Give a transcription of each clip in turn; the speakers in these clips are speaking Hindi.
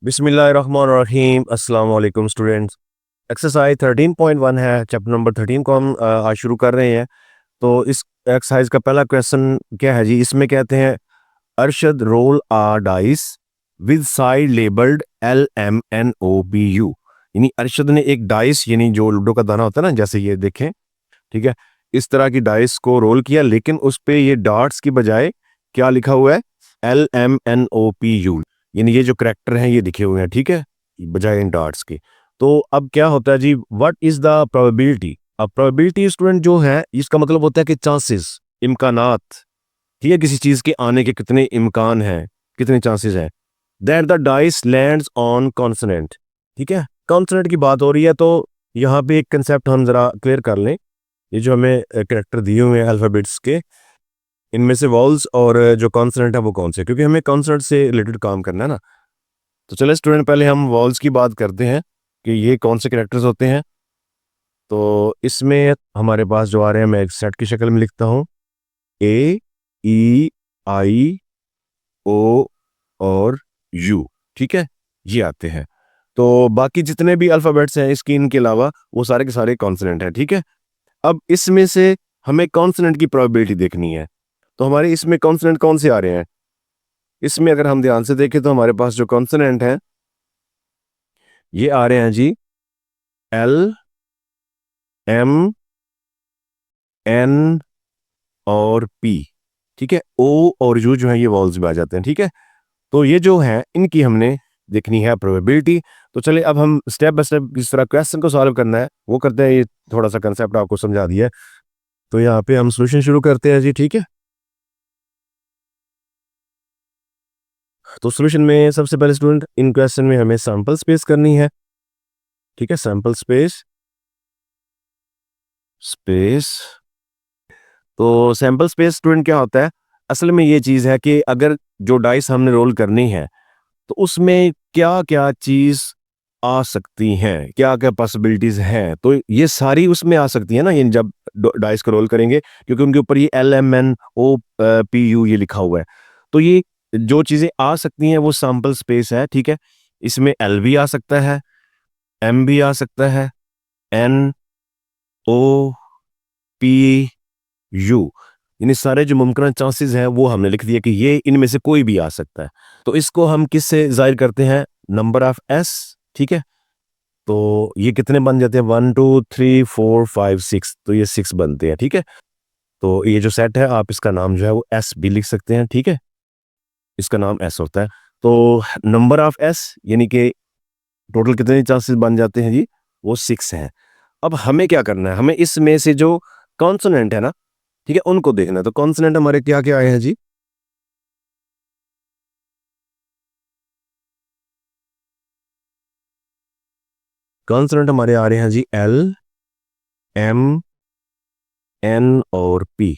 बिस्मिल्लाहिर्रहमानिर्रहीम। अस्सलाम वालेकुम स्टूडेंट्स। एक्सरसाइज 13.1 है, चैप्टर नंबर 13 को हम आज शुरू कर रहे हैं। तो इस एक्सरसाइज का पहला क्वेश्चन क्या है जी? इसमें कहते हैं Arshad roll a dice with side labelled LMNOBU। यानी अरशद ने एक डाइस, यानी जो लूडो का दाना होता है ना, जैसे ये देखें, ठीक है, इस तरह की डाइस को रोल किया, लेकिन उस पे ये डार्ट्स की बजाय क्या लिखा हुआ है? LMNOPU। यानी ये जो करेक्टर हैं ये लिखे हुए हैं, ठीक है, बजाय इन डार्ट्स के। तो अब क्या होता है जी? What is the probability? अब प्रोबेबिलिटी स्टूडेंट जो है, इसका मतलब होता है कि चांसेस, इम्कानात, ठीक है, किसी चीज के आने के कितने इम्कान हैं, कितने चांसेस हैं, that the dice lands on consonant. ठीक है, कॉन्सोनेंट की बात हो रही है, तो यहाँ पे एक कंसेप्ट हम जरा क्लियर कर लें। ये जो हमें करेक्टर दिए हुए हैं अल्फाबेट्स के, इनमें से वॉल्स और जो कॉन्सोनेंट है वो कौन से, क्योंकि हमें कॉन्सोनेंट से रिलेटेड काम करना है ना। तो चले स्टूडेंट, पहले हम वॉल्स की बात करते हैं कि ये कौन से करेक्टर्स होते हैं। तो इसमें हमारे पास जो आ रहे हैं, मैं एक सेट की शक्ल में लिखता हूँ, AEIO और U। ठीक है, ये आते हैं। तो बाकी जितने भी अल्फाबेट्स हैं इसकी, इनके अलावा, वो सारे के सारे कॉन्सोनेंट हैं। ठीक है, अब इसमें से हमें कॉन्सोनेंट की प्रोबेबिलिटी देखनी है। तो हमारे इसमें कॉन्सोनेंट कौन से आ रहे हैं? इसमें अगर हम ध्यान से देखें तो हमारे पास जो कॉन्सोनेंट हैं ये आ रहे हैं जी, LMN और P। ठीक है, O और U जो है ये वॉल्स में आ जाते हैं। ठीक है, तो ये जो है इनकी हमने देखनी है प्रोबेबिलिटी। तो चलिए अब हम स्टेप बाय स्टेप किस तरह क्वेश्चन को सॉल्व करना है वो करते हैं। ये थोड़ा सा कंसेप्ट आपको समझा दिया है, तो यहाँ पे हम सॉल्यूशन शुरू करते हैं जी। ठीक है, तो सॉल्यूशन में सबसे पहले स्टूडेंट, इन क्वेश्चन में हमें सैंपल स्पेस करनी है। ठीक है, सैंपल स्पेस स्पेस। तो सैंपल स्पेस स्टूडेंट क्या होता है? असल में ये चीज है कि अगर जो डाइस हमने रोल करनी है तो उसमें क्या क्या चीज आ सकती हैं, क्या क्या पॉसिबिलिटीज हैं, तो ये सारी उसमें आ सकती है ना, ये जब डाइस को रोल करेंगे, क्योंकि उनके ऊपर ये LMNOPU ये लिखा हुआ है। तो ये जो चीजें आ सकती हैं वो सैंपल स्पेस है। ठीक है, इसमें L भी आ सकता है, M भी आ सकता है, NOPU, यानी सारे जो मुमकिन चांसेस हैं वो हमने लिख दिया कि ये इनमें से कोई भी आ सकता है। तो इसको हम किससे जाहिर करते हैं? Number of S। ठीक है, तो ये कितने बन जाते हैं? 1 2 3 4 5 6, तो ये 6 बनते हैं। ठीक है, तो ये जो सेट है, आप इसका नाम जो है वो S भी लिख सकते हैं। ठीक है, इसका नाम S होता है। तो नंबर ऑफ S यानी कि टोटल कितने चांसेस बन जाते हैं जी? वो 6 हैं। अब हमें क्या करना है? हमें इसमें से जो कॉन्सोनेंट है ना, ठीक है, उनको देखना है। तो कॉन्सोनेंट हमारे क्या क्या आए हैं जी? कॉन्सोनेंट हमारे आ रहे हैं जी, LMN और P।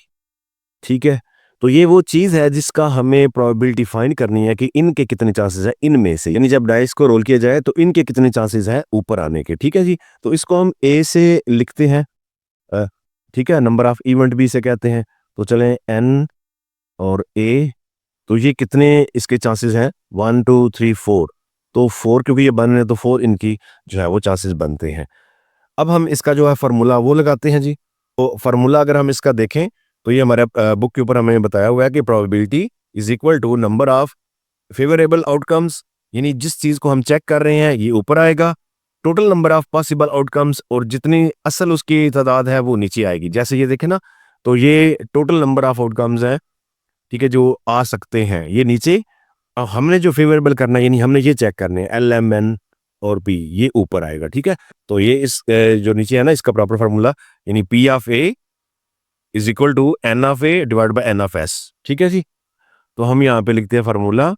ठीक है, तो ये वो चीज है जिसका हमें प्रोबेबिलिटी फाइंड करनी है कि इनके कितने चांसेस है इनमें से, यानी जब डाइस को रोल किया जाए तो इनके कितने चांसेस है ऊपर आने के। ठीक है जी, तो इसको हम A से लिखते हैं। अ, ठीक है, नंबर ऑफ इवेंट भी इसे कहते हैं। तो चलें N और A, तो ये कितने इसके चांसेस हैं? 1 2 3 4। तो 4, क्योंकि ये बन रहे हैं तो 4 इनकी जो है वो चांसेस बनते हैं। अब हम इसका जो है फार्मूला वो लगाते हैं जी। तो फार्मूला अगर हम इसका देखें तो ये हमारे बुक के ऊपर हमें बताया हुआ है कि probability is equal to number of favourable outcomes, यानी जिस चीज को हम चेक कर रहे हैं ये ऊपर आएगा, total number of possible outcomes, और जितनी असल उसकी तादाद है वो नीचे आएगी। जैसे ये देखें ना, तो ये टोटल नंबर ऑफ आउटकम्स है, ठीक है, जो आ सकते हैं ये नीचे। अब हमने जो फेवरेबल करना है, यानी हमने ये चेक करने हैं, LMN और P, ये ऊपर आएगा। ठीक है, तो ये इस जो नीचे है ना, इसका प्रॉपर फार्मूला, यानी P of A is equal to N of A divide by N of S। ठीक है जी, तो हम यहाँ पे लिखते हैं फार्मूला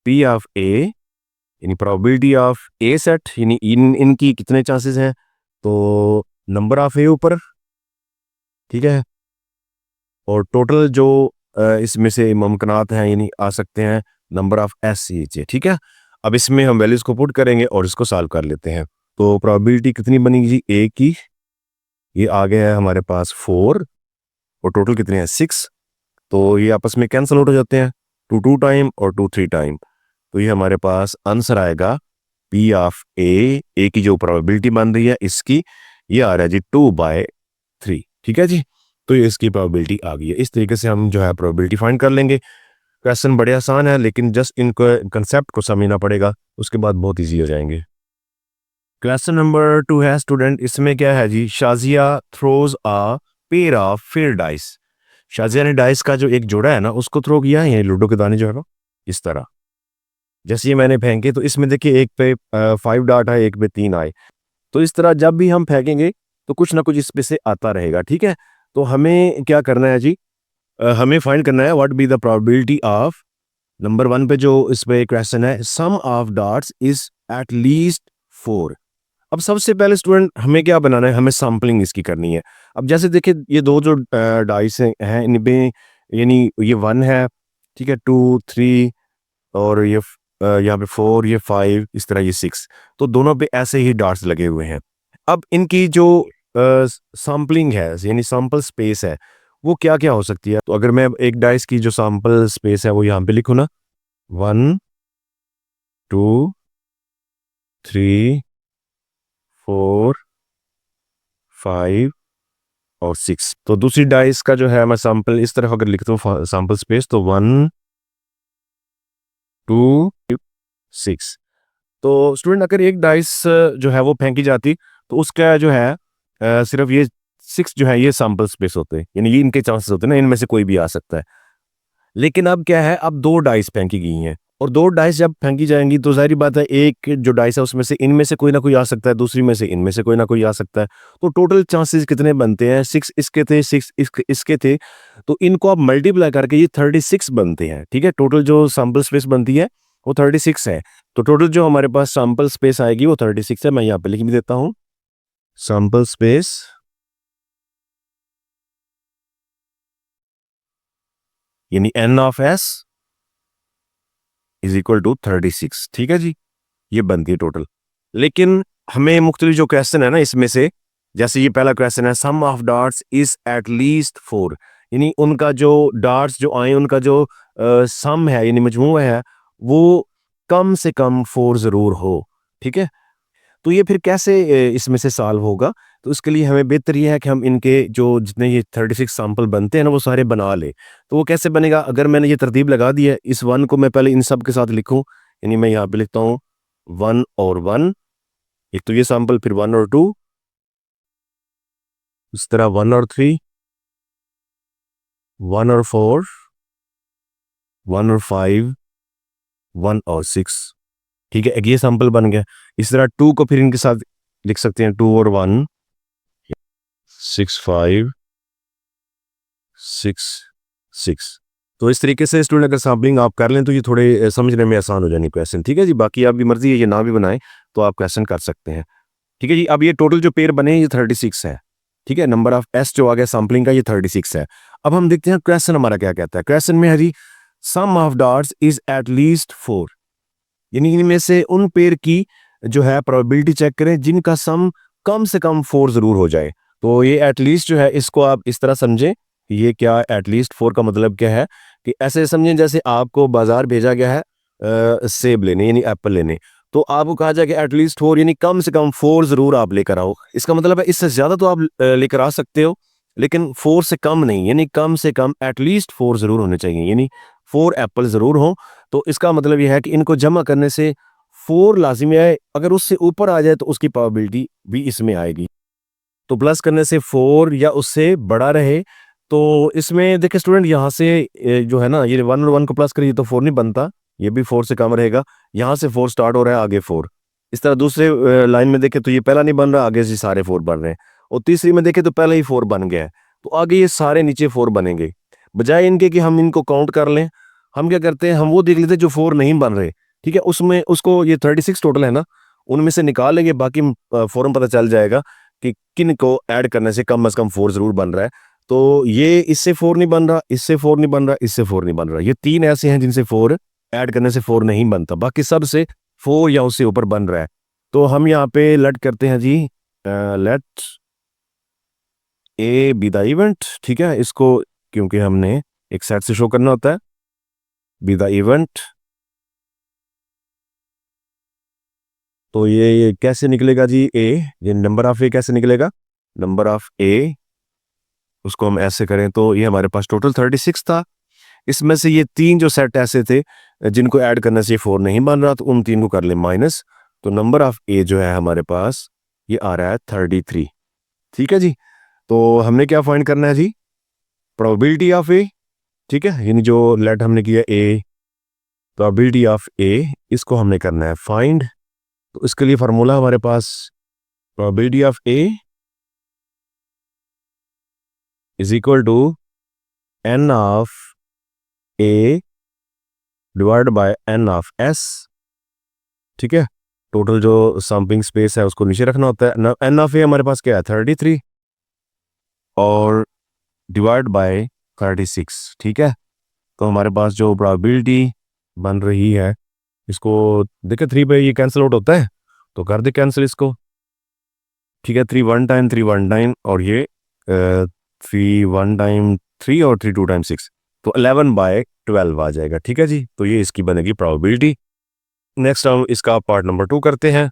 P ऑफ A, यानी प्रोबेबिलिटी ऑफ A सेट, यानी इनकी कितने चांसेस हैं, तो नंबर ऑफ A ऊपर, ठीक है, और टोटल जो इसमें से मुमकिनात हैं, यानी आ सकते हैं, नंबर ऑफ S नीचे। ठीक है, अब इसमें हम वैल्यूज को पुट करेंगे और इसको सॉल्व कर लेते हैं। तो प्रोबेबिलिटी कितनी बनेगी जी? A की, ये आ गया है हमारे पास 4, और टोटल कितने हैं? 6। तो ये आपस में कैंसिल आउट हो जाते हैं, 2 2 टाइम और 2 3 टाइम। तो ये हमारे पास आंसर आएगा पी ऑफ ए की जो प्रोबेबिलिटी बन रही है इसकी, ये आ रहा है जी 2/3। ठीक है जी, तो ये इसकी प्रोबेबिलिटी आ गई है। इस तरीके से हम जो है प्रोबेबिलिटी फाइंड कर लेंगे। क्वेश्चन बड़े आसान है, लेकिन जस्ट इनको कंसेप्ट को समझना पड़ेगा, उसके बाद बहुत ईजी हो जाएंगे। क्वेश्चन नंबर 2 है स्टूडेंट, इसमें क्या है जी, Shazia throws a pair of fair dice. Shazia ने डाइस का जो एक जोड़ा है ना उसको थ्रो किया है, ये लूडो के दाने जो है ना इस तरह। जैसे ये मैंने फेंके तो इसमें देखिए एक पे 5 डॉट है, एक पे 3 आए। तो इस तरह जब भी हम फेंकेंगे तो कुछ ना कुछ इस पे से आता रहेगा। ठीक है, तो हमें क्या करना है जी, हमें फाइंड करना है what be the probability of, number 1 पे जो इस पे क्वेश्चन है, sum of dots is at least 4। अब सबसे पहले स्टूडेंट हमें क्या बनाना है, हमें सैम्पलिंग इसकी करनी है। अब जैसे देखिए ये दो जो डाइस हैं इनमें, यानी ये 1 है, ठीक है, 2 3 और ये यहाँ पे 4, ये 5, इस तरह ये 6, तो दोनों पे ऐसे ही डॉट्स लगे हुए हैं। अब इनकी जो सैम्पलिंग है यानी सैंपल स्पेस है वो क्या क्या हो सकती है। तो अगर मैं एक डाइस की जो सैंपल स्पेस है वो यहाँ पे लिखूँ ना, 1 2 3 4 5 और 6, तो दूसरी डाइस का जो है मैं सैंपल इस तरह अगर लिखता हूँ सैंपल स्पेस, तो 1 2 6। तो स्टूडेंट अगर एक डाइस जो है वो फेंकी जाती तो उसका जो है सिर्फ ये 6 जो है ये सैंपल स्पेस होते हैं, यानी ये इनके चांसेस होते हैं ना, इनमें से कोई भी आ सकता है। लेकिन अब क्या है, अब दो डाइस फेंकी गई हैं, और दो डाइस जब फेंकी जाएंगी तो जाहिर बात है एक जो डाइस है उसमें से इनमें से कोई ना कोई आ सकता है, दूसरी में से इनमें से कोई ना कोई आ सकता है। तो टोटल चांसेस कितने बनते हैं, 6 इसके थे, 6 इसके थे, तो इनको आप मल्टीप्लाई करके ये 36 बनते हैं। ठीक है, टोटल जो सैंपल स्पेस बनती है वो 36 है। तो टोटल जो हमारे पास सैंपल स्पेस आएगी वो 36 है। मैं यहाँ पे लिख भी देता हूँ, सैंपल स्पेस यानी N of S is equal to 36। ठीक है जी, ये बनती है टोटल। लेकिन हमें मुख्तलिफ जो क्वेश्चन है ना इसमें से, जैसे ये पहला क्वेश्चन है, sum of dots is at least 4, यानी उनका जो डॉट्स जो आए उनका जो सम है यानी मजमू है वो कम से कम 4 जरूर हो। ठीक है, तो ये फिर कैसे इसमें से सॉल्व होगा, तो उसके लिए हमें बेहतर ये है कि हम इनके जो जितने ये 36 सैंपल बनते हैं ना वो सारे बना ले। तो वो कैसे बनेगा, अगर मैंने ये तरतीब लगा दी है, इस 1 को मैं पहले इन सब के साथ लिखूं, यानी मैं यहाँ पे लिखता हूँ 1 और 1, एक तो ये सैंपल, फिर 1 और 2, इस तरह 1 और 3, 1 और 4, 1 और 5, 1 और 6। ठीक है, एक ये सैंपल बन गया। इस तरह 2 को फिर इनके साथ लिख सकते हैं, 2 और 1, 6 5 6 6। तो इस तरीके से स्टूडेंट अगर सैम्पलिंग आप कर लें तो ये थोड़े समझने में आसान हो जाने क्वेश्चन। ठीक है जी, बाकी आपकी मर्जी है, ये ना भी बनाएं तो आप क्वेश्चन कर सकते हैं। ठीक है जी, अब ये टोटल जो पेयर बने ये 36 है। ठीक है, नंबर ऑफ एस जो आ गया सैम्पलिंग का ये 36 है। अब हम देखते हैं क्वेश्चन हमारा क्या कहता है। क्वेश्चन में है जी, sum of dots is at least 4, यानी इनमें से उन पेयर की जो है प्रोबेबिलिटी चेक करें जिनका सम कम से कम 4 जरूर हो जाए। तो ये एटलीस्ट जो है इसको आप इस तरह समझें, ये क्या एटलीस्ट 4 का मतलब क्या है, कि ऐसे समझें जैसे आपको बाजार भेजा गया है सेब लेने यानी एप्पल लेने, तो आपको कहा जाए कि एटलीस्ट 4 यानी कम से कम 4 जरूर आप लेकर आओ। इसका मतलब है इससे ज्यादा तो आप लेकर आ सकते हो, लेकिन 4 से कम नहीं, यानी कम से कम एटलीस्ट 4 जरूर होने चाहिए, यानी 4 एप्पल जरूर हो। तो इसका मतलब यह है कि इनको जमा करने से 4 लाजिमी है, अगर उससे ऊपर आ जाए तो उसकी प्रोबेबिलिटी भी इसमें आएगी। तो प्लस करने से 4 या उससे बड़ा रहे, तो इसमें देखिए स्टूडेंट यहाँ से जो है ना ये 1 और 1 को प्लस करिए तो 4 नहीं बनता, ये भी 4 से कम रहेगा। यहाँ से 4 स्टार्ट हो रहा है, आगे 4। इस तरह दूसरे लाइन में देखे तो ये पहला नहीं बन रहा, आगे से सारे 4 बन रहे हैं। और तीसरी में देखे तो पहले ही 4 बन गया है, तो आगे ये सारे नीचे 4 बनेंगे। बजाय इनके कि हम इनको काउंट कर लें, हम क्या करते हैं, हम वो देख लेते हैं जो 4 नहीं बन रहे। ठीक है, उसमें उसको ये 36 टोटल है ना, उनमें से निकाल लेंगे, बाकी फौरन पता चल जाएगा कि किन को ऐड करने से कम से कम 4 जरूर बन रहा है। तो ये इससे 4 नहीं बन रहा, इससे 4 नहीं बन रहा, इससे 4 नहीं बन रहा, ये 3 ऐसे हैं जिनसे 4 ऐड करने से 4 नहीं बनता, बाकी सब से 4 या उससे ऊपर बन रहा है। तो हम यहाँ पे लेट करते हैं जी, let A be the event. ठीक है, इसको क्योंकि हमने एक सेट से शो करना होता है, बी द इवेंट तो ये कैसे निकलेगा जी ए, ये नंबर ऑफ ए कैसे निकलेगा, नंबर ऑफ ए उसको हम ऐसे करें तो ये हमारे पास टोटल 36 था। इसमें से ये तीन जो सेट ऐसे थे जिनको ऐड करने से 4 नहीं बन रहा, तो उन तीन को कर ले माइनस, तो नंबर ऑफ ए जो है हमारे पास ये आ रहा है 33। ठीक है जी, तो हमने क्या फाइंड करना है जी, प्रोबेबिलिटी ऑफ ए। ठीक है, यानी जो लेट हमने किया ए, प्रोबेबिलिटी ऑफ ए, इसको हमने करना है फाइंड। तो इसके लिए फार्मूला हमारे पास probability of A is equal to N of A divide by N of S. ठीक है, टोटल जो सैंपलिंग स्पेस है उसको नीचे रखना होता है। एन ऑफ ए हमारे पास क्या है 33 और डिवाइड बाय 36। ठीक है, तो हमारे पास जो प्रोबेबिलिटी बन रही है, इसको देखिए 3 पे ये कैंसिल आउट होता है, तो कर दे कैंसिल इसको। ठीक है, 3 1 टाइम 3 1 टाइम और ये 3 1 टाइम 3 और 3 2 टाइम 6, तो 11/12 आ जाएगा। ठीक है जी, तो ये इसकी बनेगी प्रोबेबिलिटी। नेक्स्ट हम इसका पार्ट नंबर 2 करते हैं।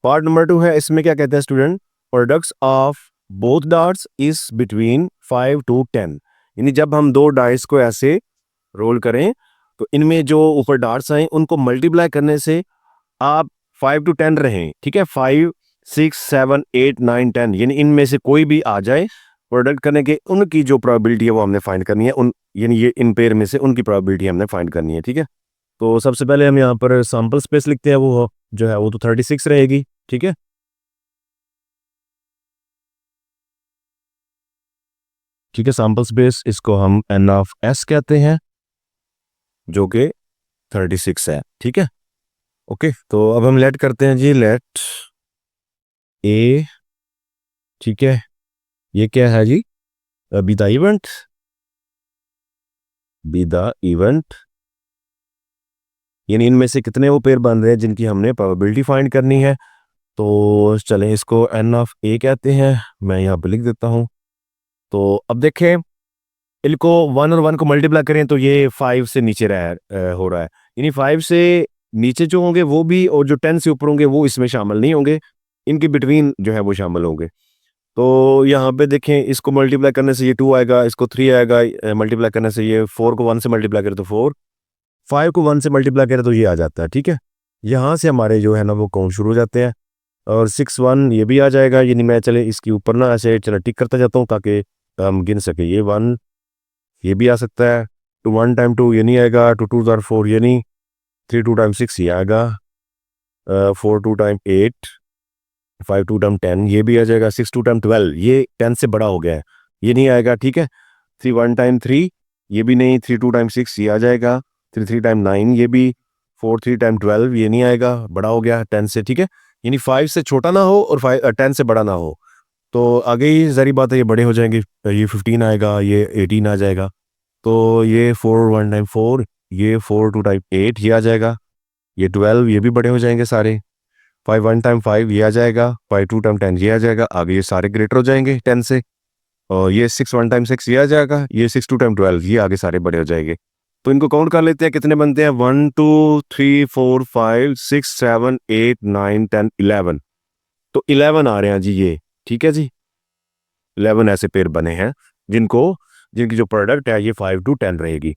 पार्ट नंबर 2 है, इसमें क्या कहते हैं student, products of both darts is between 5 to 10। यानी जब हम दो डाइस को ऐसे रोल करें तो इनमें जो ऊपर डार्ट्स आए उनको मल्टीप्लाई करने से आप 5 to 10 रहें। ठीक है, 5 6 7 8 9 10, यानी इनमें से कोई भी आ जाए प्रोडक्ट करने के, उनकी जो प्रोबेबिलिटी है वो हमने फाइंड करनी है, उन यानी ये इन पेयर में से उनकी प्रोबेबिलिटी हमने फाइंड करनी है। ठीक है, तो सबसे पहले हम यहाँ पर सैंपल स्पेस लिखते हैं, वो जो है वो तो 36 रहेगी। ठीक है, ठीक है, सैंपल स्पेस इसको हम एन ऑफ एस कहते हैं जो कि 36 है। ठीक है, ओके, तो अब हम लेट करते हैं जी, लेट ए। ठीक है, ये क्या है जी, be the event, be the event, यानी इनमें से कितने वो पेयर बन रहे हैं जिनकी हमने प्रोबेबिलिटी फाइंड करनी है। तो चलें इसको एन ऑफ ए कहते हैं, मैं यहाँ पे लिख देता हूँ। तो अब देखें, इनको 1 और 1 को मल्टीप्लाई करें तो ये 5 से नीचे हो रहा है, यानी 5 से नीचे जो होंगे वो भी, और जो 10 से ऊपर होंगे वो इसमें शामिल नहीं होंगे, इनके बिटवीन जो है वो शामिल होंगे। तो यहाँ पे देखें, इसको मल्टीप्लाई करने से ये 2 आएगा, इसको 3 आएगा, मल्टीप्लाई करने से ये 4 को 1 से मल्टीप्लाई करें तो 4, 5 को 1 से मल्टीप्लाई करें तो ये आ जाता है। ठीक है, यहाँ से हमारे जो है ना वो काउंट शुरू हो जाते हैं, और 6 1 ये भी आ जाएगा, यानी मैं चले इसके ऊपर ना ऐसे चला टिक करता जाता हूँ ताकि हम गिन सके। ये 1 ये भी आ सकता है, 2 1 टाइम 2 ये नहीं आएगा, 2 2 आर 4 ये नहीं, 3 2 टाइम 6 ये आएगा, 4 2 टाइम 8, 5 2 टाइम 10 ये भी आ जाएगा, 6 2 टाइम 12 ये 10 से बड़ा हो गया है, ये नहीं आएगा। ठीक है, 3 1 टाइम 3 ये भी नहीं, 3 2 टाइम 6 ये आ जाएगा, 3 3 टाइम 9 ये भी, 4 3 टाइम 12 ये नहीं आएगा, बड़ा हो गया 10 से। ठीक है, यानी 5 से छोटा ना हो और 10 से बड़ा ना हो, तो आगे ही जरी बात है ये बड़े हो जाएंगे, ये 15 आएगा, ये 18 आ जाएगा, तो ये 4 1 टाइम 4 ये 4 2 टाइम 8 ये आ जाएगा, ये 12 ये भी बड़े हो जाएंगे सारे, 5 1 टाइम 5 ये आ जाएगा, 5 2 टाइम 10 ये आ जाएगा, आगे ये सारे ग्रेटर हो जाएंगे 10 से, और ये 6 1 टाइम 6 ये आ जाएगा, ये 6 2 टाइम 12 ये आगे सारे बड़े हो जाएंगे। तो इनको काउंट कर लेते हैं कितने बनते हैं, 1 2 3 4 5 6 7 8 9 10 11, तो 11 आ रहे हैं जी ये। ठीक है जी, 11 ऐसे पेयर बने हैं जिनकी जो प्रोडक्ट है ये 5 to 10 रहेगी।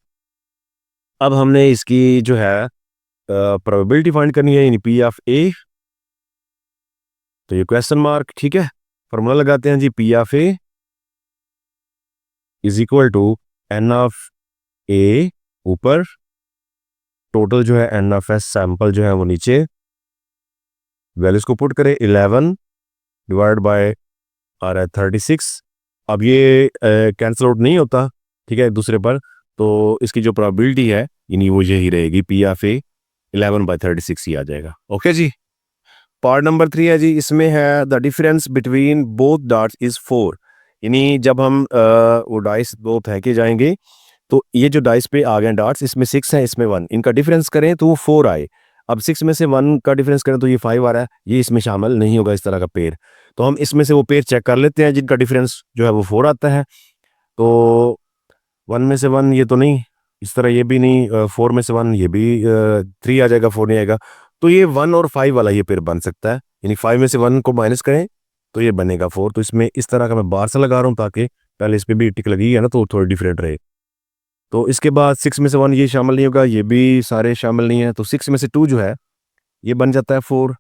अब हमने इसकी जो है प्रोबेबिलिटी फाइंड करनी है, यानी पी ऑफ ए, तो ये क्वेश्चन मार्क। ठीक है, फॉर्मूला लगाते हैं जी, P of A is equal to N of A ऊपर, टोटल जो है एन ऑफ एस सैंपल जो है वो नीचे, वैल्यूज को पुट करें, 11 डिवाइड बाय आ रहा है 36। अब ये कैंसिल आउट नहीं होता, ठीक है, एक दूसरे पर, तो इसकी जो प्रोबेबिलिटी है यानी वो यही रहेगी, पी ऑफ ए 11/36 ही आ जाएगा। ओके जी, पार्ट नंबर 3 है जी, इसमें है the difference between both darts is 4। यानी जब हम वो डाइस दो फेंके जाएंगे तो ये जो डाइस पे आ गए डार्ट्स, इसमें 6 है इसमें 1, इनका डिफरेंस करें तो वो 4 आए। अब 6 में से 1 का डिफरेंस करें तो ये 5 आ रहा है, ये इसमें शामिल नहीं होगा इस तरह का पेयर। तो हम इसमें से वो पेयर चेक कर लेते हैं जिनका डिफरेंस जो है वो 4 आता है। तो 1 में से 1 ये तो नहीं, इस तरह ये भी नहीं, 4 में से 1 ये भी 3 आ जाएगा, 4 नहीं आएगा। तो ये 1 और 5 वाला ये पेयर बन सकता है, यानी 5 में से 1 को माइनस करें तो ये बनेगा 4। तो इसमें इस तरह का मैं बार से लगा रहा हूँ ताकि पहले इस पे भी टिक लगी है ना, तो थोड़ी डिफरेंट रहे। तो इसके बाद 6 में से 1 ये शामिल नहीं होगा, ये भी सारे शामिल नहीं है, तो 6 में से 2 जो है ये बन जाता है 4।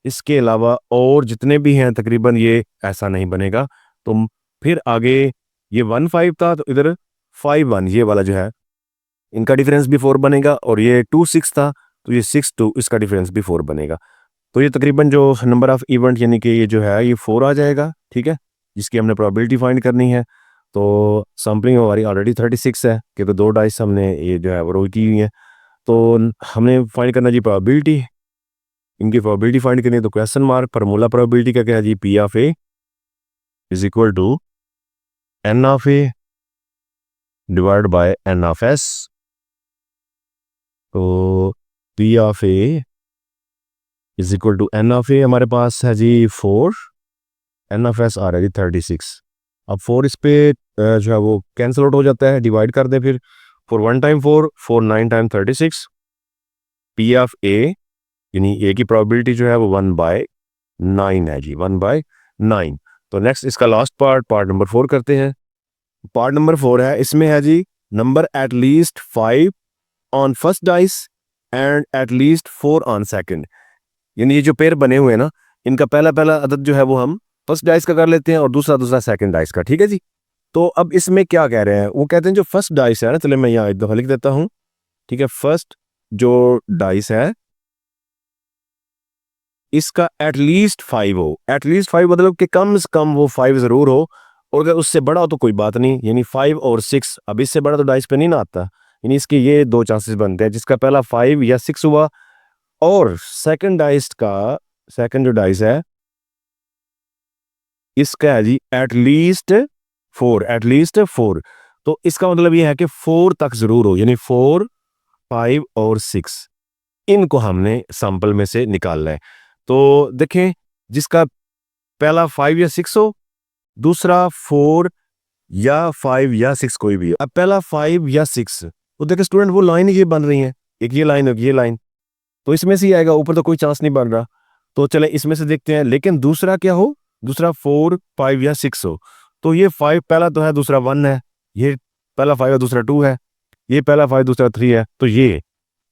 इसके अलावा और जितने भी हैं तकरीबन ये ऐसा नहीं बनेगा। तो फिर आगे ये 1 5 था, तो इधर 5 1 ये वाला जो है इनका डिफरेंस भी 4 बनेगा, और ये 2 6 था तो ये 6 2 इसका डिफरेंस भी 4 बनेगा। तो ये तकरीबन जो नंबर ऑफ इवेंट यानी कि ये जो है ये 4 आ जाएगा, ठीक है, जिसकी हमने प्रोबेबिलिटी फाइंड करनी है। तो सैम्पलिंग हमारी ऑलरेडी 36 है, क्योंकि 2 डाइस हमने ये जो है वो रोल की हुई है। तो हमने फाइंड करना जी प्रोबेबिलिटी, इनकी प्रोबेबिलिटी फाइंड करनी है। तो क्वेश्चन मार्क फार्मूला प्रोबेबिलिटी का क्या है जी, P of A is equal to N of A divide by N of S. तो P of A is equal to N of A हमारे पास है जी 4, एन ऑफ एस आ रहा है जी 36। अब 4 इस पे जो है वो कैंसिल आउट हो जाता है, डिवाइड कर दे फिर 4 1 टाइम 4 4 9 टाइम 36। पी ऑफ ए यानी ए की प्रोबेबिलिटी जो है वो 1/9 है जी, 1/9। तो नेक्स्ट इसका लास्ट पार्ट नंबर 4 करते हैं। पार्ट नंबर 4 है, इसमें है जी number at least 5 on first dice and at least 4 on second. यानी ये जो पेयर बने हुए हैं ना, इनका पहला पहला अदद जो है वो हम फर्स्ट डाइस का कर लेते हैं और दूसरा दूसरा सेकंड डाइस का, ठीक है जी। तो अब इसमें क्या कह रहे हैं, वो कहते हैं जो फर्स्ट डाइस है ना, चले मैं यहाँ एक दफा लिख देता हूँ, ठीक है। फर्स्ट जो डाइस है इसका एटलीस्ट 5 हो, एटलीस्ट 5 मतलब कि कम से कम वो 5 जरूर हो, और अगर उससे बड़ा हो तो कोई बात नहीं, यानी 5 और 6। अब इससे बड़ा तो डाइस पे नहीं ना आता, यानी इसके ये 2 चांसेस बनते हैं, जिसका पहला 5 या 6 हुआ, और सेकंड डाइस का सेकंड जो डाइस है इसका है जी एटलीस्ट 4, एटलीस्ट 4। तो इसका मतलब ये है कि 4 तक जरूर हो, यानी 4 5 और 6 इनको हमने सैंपल में से निकालना है। तो देखें, जिसका पहला 5 या 6 हो, दूसरा 4 या 5 या 6 कोई भी हो। अब पहला 5 या 6, तो देखें स्टूडेंट वो लाइन ये बन रही है, एक ये लाइन एक ये लाइन, तो इसमें से ही आएगा, ऊपर तो कोई चांस नहीं बन रहा। तो चले इसमें से देखते हैं, लेकिन दूसरा क्या हो, दूसरा 4 5 या 6 हो। तो ये 5 पहला तो है, दूसरा 1 है, ये पहला 5 है दूसरा 2 है, ये पहला 5 दूसरा 3 है, तो ये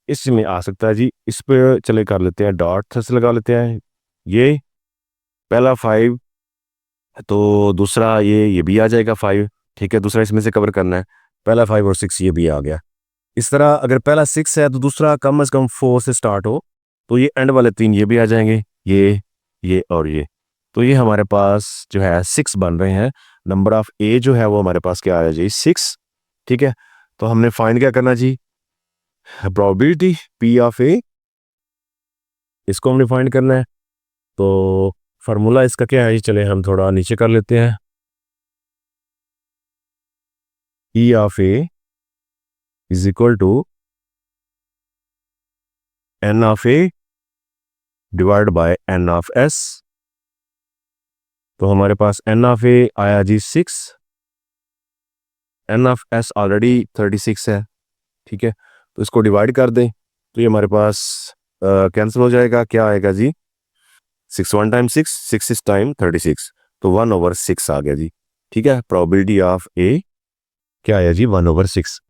इसमें आ सकता है जी। इस पे चले कर लेते हैं, डॉट से लगा लेते हैं, ये पहला 5 तो दूसरा ये भी आ जाएगा 5, ठीक है, दूसरा इसमें से कवर करना है, पहला 5 और 6 ये भी आ गया। इस तरह अगर पहला 6 है तो दूसरा कम से कम 4 से स्टार्ट हो, तो ये एंड वाले 3 ये भी आ जाएंगे, ये और ये। तो ये हमारे पास जो है 6 बन रहे हैं। नंबर ऑफ ए जो है वो हमारे पास क्या आ रहा है जी, 6, ठीक है। तो हमने फाइंड क्या करना जी, प्रोबेबिलिटी पी ऑफ ए, इसको हमने फाइंड करना है। तो फार्मूला इसका क्या है, चले हम थोड़ा नीचे कर लेते हैं। P of A is equal to N of A divide by N of S. तो हमारे पास एन ऑफ ए आया जी 6, एन ऑफ एस ऑलरेडी 36 है, ठीक है। तो इसको डिवाइड कर दें तो ये हमारे पास कैंसिल हो जाएगा, क्या आएगा जी, 6 1 टाइम 6 6 टाइम 36, तो 1/6 आ गया जी, ठीक है। प्रोबेबिलिटी ऑफ ए क्या आया जी, 1/6।